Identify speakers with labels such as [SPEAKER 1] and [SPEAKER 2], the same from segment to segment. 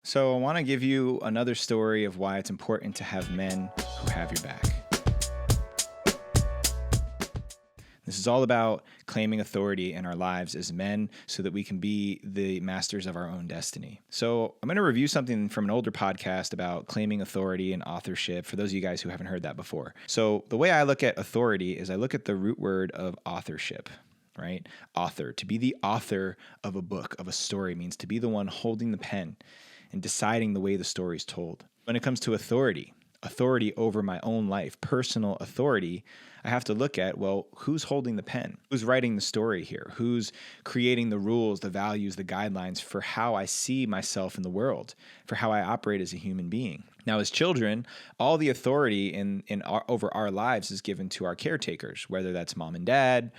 [SPEAKER 1] So, I want to give you another story of why it's important to have men who have your back. This is all about claiming authority in our lives as men so that we can be the masters of our own destiny. So, I'm going to review something from an older podcast about claiming authority and authorship for those of you guys who haven't heard that before. So, the way I look at authority is I look at the root word of authorship. Right? Author. To be the author of a book, of a story, means to be the one holding the pen and deciding the way the story is told. When it comes to authority over my own life, personal authority, I have to look at, well, who's holding the pen? Who's writing the story here? Who's creating the rules, the values, the guidelines for how I see myself in the world, for how I operate as a human being? Now, as children, all the authority over our lives is given to our caretakers, whether that's mom and dad,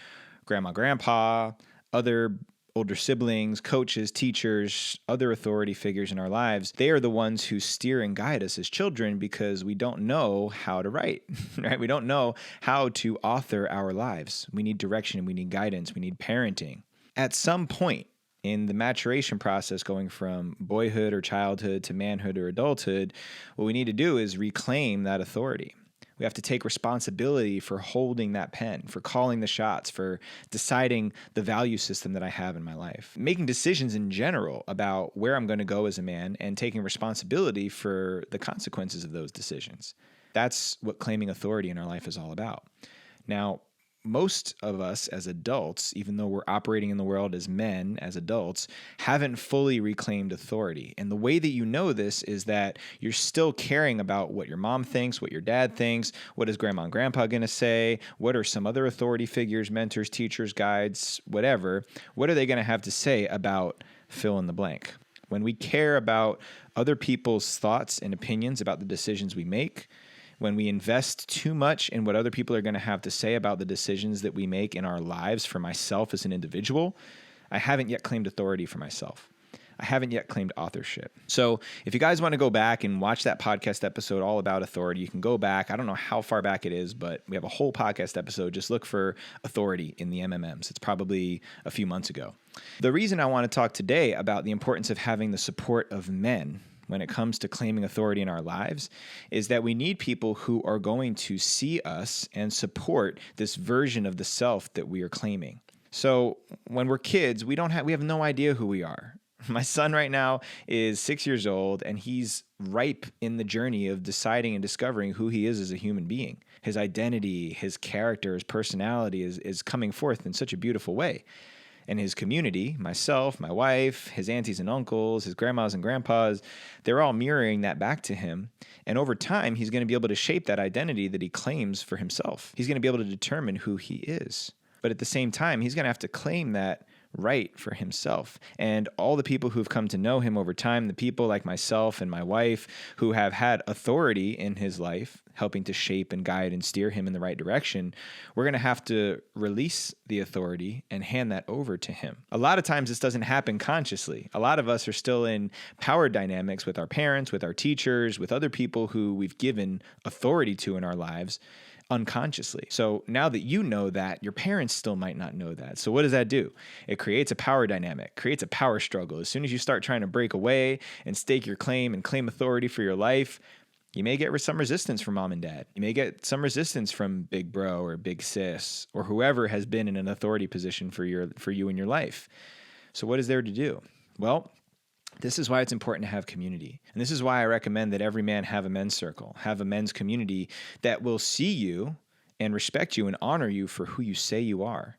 [SPEAKER 1] grandma, grandpa, other older siblings, coaches, teachers, other authority figures in our lives. They are the ones who steer and guide us as children because we don't know how to write, right? We don't know how to author our lives. We need direction, we need guidance, we need parenting. At some point in the maturation process, going from boyhood or childhood to manhood or adulthood, what we need to do is reclaim that authority. We have to take responsibility for holding that pen, for calling the shots, for deciding the value system that I have in my life. Making decisions in general about where I'm going to go as a man and taking responsibility for the consequences of those decisions. That's what claiming authority in our life is all about. Now, most of us as adults, even though we're operating in the world as men, as adults, haven't fully reclaimed authority. And the way that you know this is that you're still caring about what your mom thinks, what your dad thinks, what is grandma and grandpa going to say, what are some other authority figures, mentors, teachers, guides, whatever, what are they going to have to say about fill in the blank? When we care about other people's thoughts and opinions about the decisions we make, when we invest too much in what other people are going to have to say about the decisions that we make in our lives for myself as an individual, I haven't yet claimed authority for myself. I haven't yet claimed authorship. So if you guys want to go back and watch that podcast episode all about authority, you can go back. I don't know how far back it is, but we have a whole podcast episode. Just look for authority in the MMMs. It's probably a few months ago. The reason I want to talk today about the importance of having the support of men when it comes to claiming authority in our lives is that we need people who are going to see us and support this version of the self that we are claiming. So when we're kids, we have no idea who we are. My son right now is 6 years old, and he's ripe in the journey of deciding and discovering who he is as a human being. His identity, his character, his personality is coming forth in such a beautiful way. And his community, myself, my wife, his aunties and uncles, his grandmas and grandpas, they're all mirroring that back to him. And over time, he's going to be able to shape that identity that he claims for himself. He's going to be able to determine who he is. But at the same time, he's going to have to claim that right for himself. And all the people who've come to know him over time, the people like myself and my wife who have had authority in his life, helping to shape and guide and steer him in the right direction, we're going to have to release the authority and hand that over to him. A lot of times this doesn't happen consciously. A lot of us are still in power dynamics with our parents, with our teachers, with other people who we've given authority to in our lives unconsciously. So now that you know that, your parents still might not know that. So what does that do? It creates a power dynamic, creates a power struggle. As soon as you start trying to break away and stake your claim and claim authority for your life, you may get some resistance from mom and dad. You may get some resistance from big bro or big sis or whoever has been in an authority position for you in your life. So what is there to do? Well, this is why it's important to have community. And this is why I recommend that every man have a men's circle, have a men's community that will see you and respect you and honor you for who you say you are,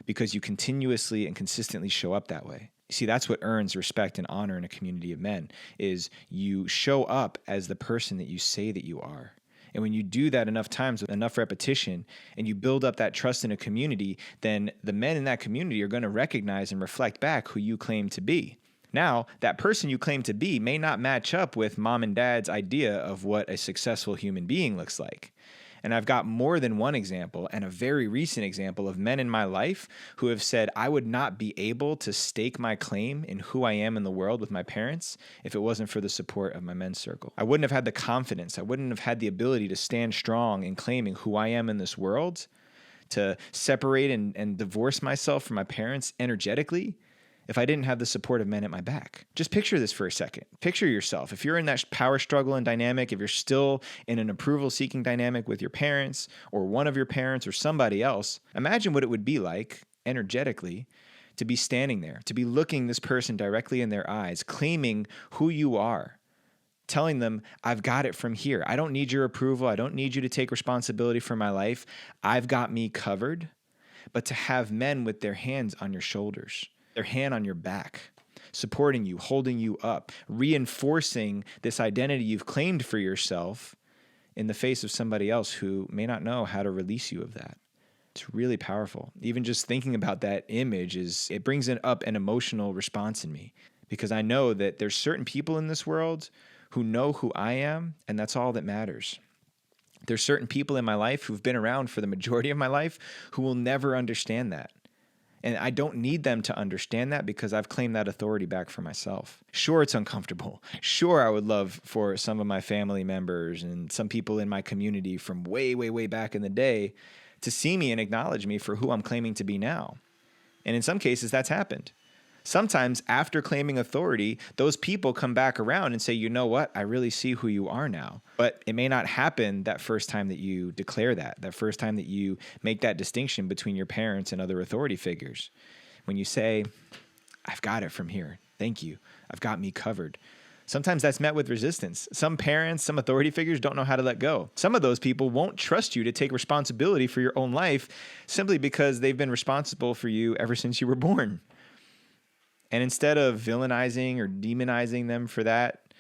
[SPEAKER 1] because you continuously and consistently show up that way. You see, that's what earns respect and honor in a community of men, is you show up as the person that you say that you are. And when you do that enough times with enough repetition and you build up that trust in a community, then the men in that community are going to recognize and reflect back who you claim to be. Now, that person you claim to be may not match up with mom and dad's idea of what a successful human being looks like. And I've got more than one example, and a very recent example of men in my life who have said, I would not be able to stake my claim in who I am in the world with my parents if it wasn't for the support of my men's circle. I wouldn't have had the confidence. I wouldn't have had the ability to stand strong in claiming who I am in this world, to separate and divorce myself from my parents energetically, if I didn't have the support of men at my back? Just picture this for a second. Picture yourself. If you're in that power struggle and dynamic, if you're still in an approval-seeking dynamic with your parents or one of your parents or somebody else, imagine what it would be like, energetically, to be standing there, to be looking this person directly in their eyes, claiming who you are, telling them, I've got it from here. I don't need your approval. I don't need you to take responsibility for my life. I've got me covered. But to have men with their hands on your shoulders, their hand on your back, supporting you, holding you up, reinforcing this identity you've claimed for yourself in the face of somebody else who may not know how to release you of that. It's really powerful. Even just thinking about that image it brings up an emotional response in me, because I know that there's certain people in this world who know who I am, and that's all that matters. There's certain people in my life who've been around for the majority of my life who will never understand that. And I don't need them to understand that because I've claimed that authority back for myself. Sure, it's uncomfortable. Sure, I would love for some of my family members and some people in my community from way, way, way back in the day to see me and acknowledge me for who I'm claiming to be now. And in some cases, that's happened. Sometimes after claiming authority, those people come back around and say, you know what? I really see who you are now. But it may not happen that first time that you declare that first time that you make that distinction between your parents and other authority figures. When you say, I've got it from here. Thank you. I've got me covered. Sometimes that's met with resistance. Some parents, some authority figures don't know how to let go. Some of those people won't trust you to take responsibility for your own life simply because they've been responsible for you ever since you were born. And instead of villainizing or demonizing them for that,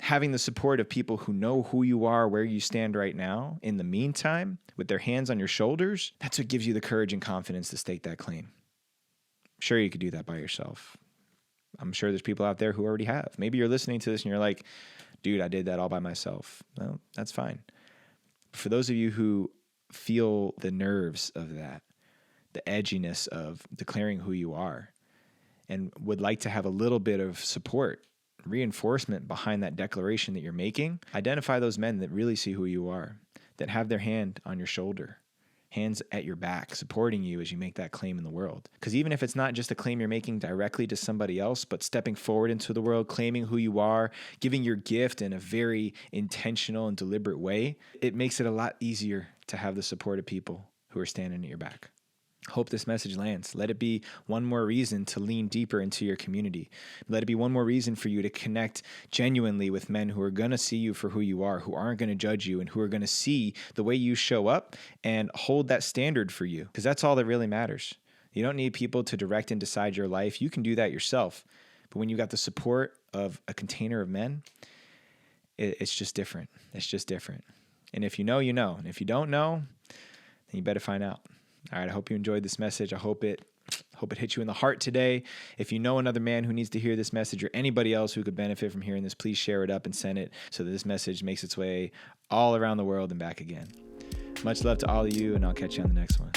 [SPEAKER 1] having the support of people who know who you are, where you stand right now, in the meantime, with their hands on your shoulders, that's what gives you the courage and confidence to stake that claim. Sure, you could do that by yourself. I'm sure there's people out there who already have. Maybe you're listening to this and you're like, dude, I did that all by myself. Well, that's fine. For those of you who feel the nerves of that, the edginess of declaring who you are, and would like to have a little bit of support, reinforcement behind that declaration that you're making, identify those men that really see who you are, that have their hand on your shoulder, hands at your back, supporting you as you make that claim in the world. Because even if it's not just a claim you're making directly to somebody else, but stepping forward into the world, claiming who you are, giving your gift in a very intentional and deliberate way, it makes it a lot easier to have the support of people who are standing at your back. Hope this message lands. Let it be one more reason to lean deeper into your community. Let it be one more reason for you to connect genuinely with men who are going to see you for who you are, who aren't going to judge you, and who are going to see the way you show up and hold that standard for you, because that's all that really matters. You don't need people to direct and decide your life. You can do that yourself. But when you've got the support of a container of men, it's just different. It's just different. And if you know, you know. And if you don't know, then you better find out. All right, I hope you enjoyed this message. I hope it hit you in the heart today. If you know another man who needs to hear this message or anybody else who could benefit from hearing this, please share it up and send it so that this message makes its way all around the world and back again. Much love to all of you, and I'll catch you on the next one.